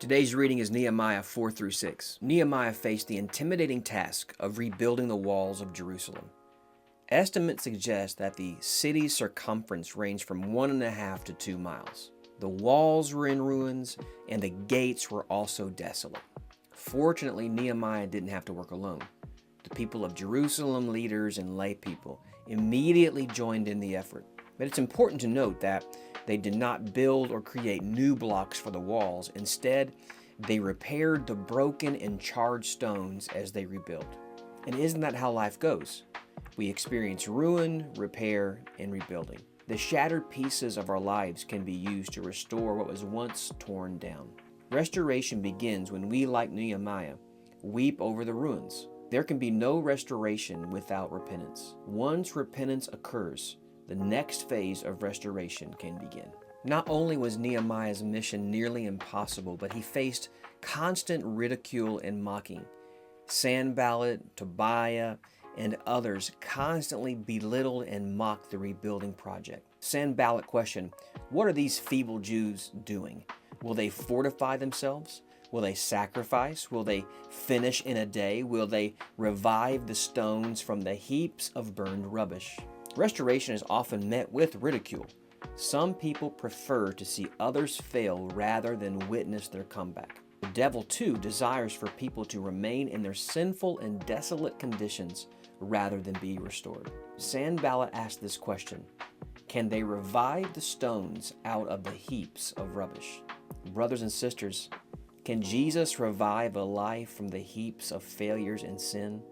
Today's reading is Nehemiah 4 through 6. Nehemiah faced the intimidating task of rebuilding the walls of Jerusalem. Estimates suggest that the city's circumference ranged from 1.5 to 2 miles. The walls were in ruins, and the gates were also desolate. Fortunately, Nehemiah didn't have to work alone. The people of Jerusalem, leaders and lay people, immediately joined in the effort. But it's important to note that they did not build or create new blocks for the walls. Instead, they repaired the broken and charred stones as they rebuilt. And isn't that how life goes? We experience ruin, repair, and rebuilding. The shattered pieces of our lives can be used to restore what was once torn down. Restoration begins when we, like Nehemiah, weep over the ruins. There can be no restoration without repentance. Once repentance occurs, the next phase of restoration can begin. Not only was Nehemiah's mission nearly impossible, but he faced constant ridicule and mocking. Sanballat, Tobiah, and others constantly belittled and mocked the rebuilding project. Sanballat questioned, "What are these feeble Jews doing? Will they fortify themselves? Will they sacrifice? Will they finish in a day? Will they revive the stones from the heaps of burned rubbish?" Restoration is often met with ridicule. Some people prefer to see others fail rather than witness their comeback. The devil, too, desires for people to remain in their sinful and desolate conditions rather than be restored. Sanballat asked this question: can they revive the stones out of the heaps of rubbish? Brothers and sisters, can Jesus revive a life from the heaps of failures and sin?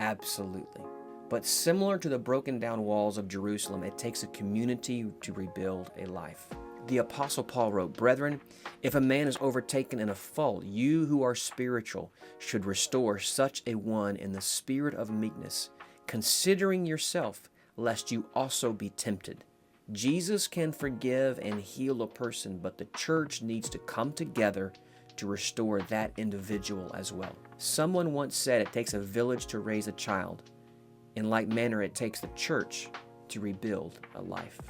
Absolutely. But similar to the broken down walls of Jerusalem, it takes a community to rebuild a life. The Apostle Paul wrote, "Brethren, if a man is overtaken in a fault, you who are spiritual should restore such a one in the spirit of meekness, considering yourself, lest you also be tempted." Jesus can forgive and heal a person, but the church needs to come together to restore that individual as well. Someone once said it takes a village to raise a child. In like manner, it takes the church to rebuild a life.